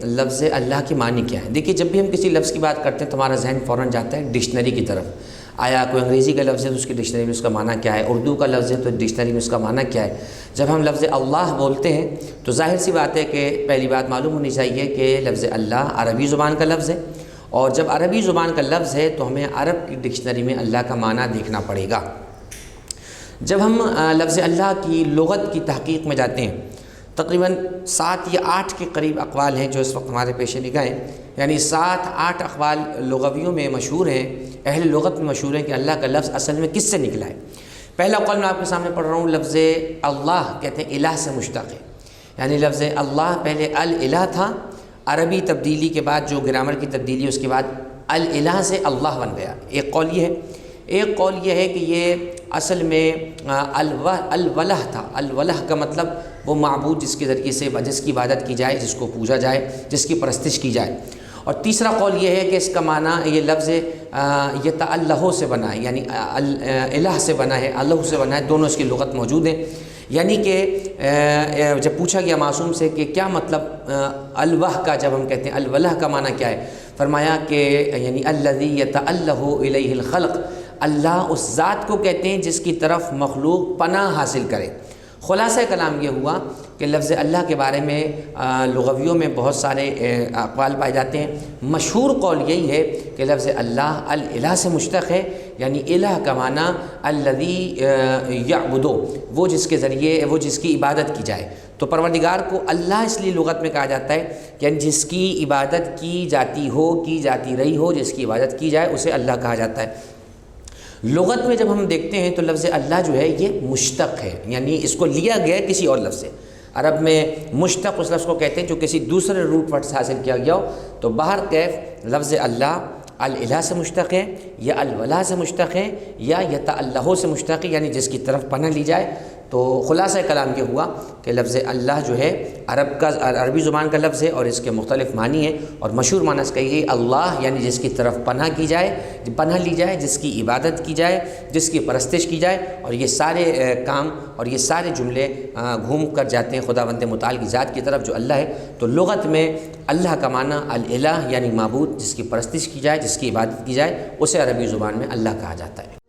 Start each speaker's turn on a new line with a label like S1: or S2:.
S1: لفظ اللہ کے معنی کیا ہے۔ دیکھیے جب بھی ہم کسی لفظ کی بات کرتے ہیں تو ہمارا ذہن فوراً جاتا ہے ڈکشنری کی طرف۔ آیا کوئی انگریزی کا لفظ ہے تو اس کی ڈکشنری میں اس کا معنی کیا ہے، اردو کا لفظ ہے تو ڈکشنری میں اس کا معنی کیا ہے۔ جب ہم لفظ اللہ بولتے ہیں تو ظاہر سی بات ہے کہ پہلی بات معلوم ہونی چاہیے کہ لفظ اللہ عربی زبان کا لفظ ہے، اور جب عربی زبان کا لفظ ہے تو ہمیں عرب کی ڈکشنری میں اللہ کا معنی دیکھنا پڑے گا۔ جب ہم لفظ اللہ کی لغت کی تحقیق میں جاتے ہیں، تقریباً 7 یا 8 کے قریب اقوال ہیں جو اس وقت ہمارے پیش نگاہ ہیں، یعنی 7-8 اقوال لغویوں میں مشہور ہیں، اہل لغت میں مشہور ہیں کہ اللہ کا لفظ اصل میں کس سے نکلا ہے۔ پہلا قول میں آپ کے سامنے پڑھ رہا ہوں، لفظ اللہ کہتے ہیں الہ سے مشتق ہے، یعنی لفظ اللہ پہلے الالہ تھا، عربی تبدیلی کے بعد جو گرامر کی تبدیلی اس کے بعد الالہ سے اللہ بن گیا۔ ایک قول یہ ہے، ایک قول یہ ہے کہ یہ اصل میں الولہ تھا۔ الولہ کا مطلب وہ معبود جس کے ذریعے سے جس کی عبادت کی جائے، جس کو پوجا جائے، جس کی پرستش کی جائے۔ اور تیسرا قول یہ ہے کہ اس کا معنی یہ لفظ یتعلہ سے بنا ہے، یعنی الہ سے بنا ہے، اللہ سے بنا ہے، دونوں اس کی لغت موجود ہیں۔ یعنی کہ جب پوچھا گیا معصوم سے کہ کیا مطلب الوہ کا، جب ہم کہتے ہیں الولہ کا معنی کیا ہے، فرمایا کہ یعنی الذی یتعلہ الیہ الخلق، اللہ اس ذات کو کہتے ہیں جس کی طرف مخلوق پناہ حاصل کرے۔ خلاصہ کلام یہ ہوا کہ لفظ اللہ کے بارے میں لغویوں میں بہت سارے اقوال پائے جاتے ہیں۔ مشہور قول یہی ہے کہ لفظ اللہ الالہ سے مشتق ہے، یعنی الہ کا معنی الذی یعبدو، وہ جس کے ذریعے وہ جس کی عبادت کی جائے۔ تو پروردگار کو اللہ اس لیے لغت میں کہا جاتا ہے کہ جس کی عبادت کی جاتی ہو، کی جاتی رہی ہو، جس کی عبادت کی جائے اسے اللہ کہا جاتا ہے۔ لغت میں جب ہم دیکھتے ہیں تو لفظ اللہ جو ہے یہ مشتق ہے، یعنی اس کو لیا گیا ہے کسی اور لفظ سے۔ عرب میں مشتق اس لفظ کو کہتے ہیں جو کسی دوسرے روٹ ورڈ سے حاصل کیا گیا ہو۔ تو بہر کیف لفظ اللہ الالہ سے مشتق ہے، یا الولہ سے مشتق ہے، یا یتعلہ سے مشتق ہے، یعنی جس کی طرف پناہ لی جائے۔ تو خلاصہ کلام یہ ہوا کہ لفظ اللہ جو ہے عربی زبان کا لفظ ہے اور اس کے مختلف معنی ہیں، اور مشہور معنی اس کا یہ اللہ یعنی جس کی طرف پناہ کی جائے، پناہ لی جائے، جس کی عبادت کی جائے، جس کی پرستش کی جائے۔ اور یہ سارے کام اور یہ سارے جملے گھوم کر جاتے ہیں خداوند متعال کی ذات کی طرف جو اللہ ہے۔ تو لغت میں اللہ کا معنی الالہ یعنی معبود، جس کی پرستش کی جائے، جس کی عبادت کی جائے، اسے عربی زبان میں اللہ کہا جاتا ہے۔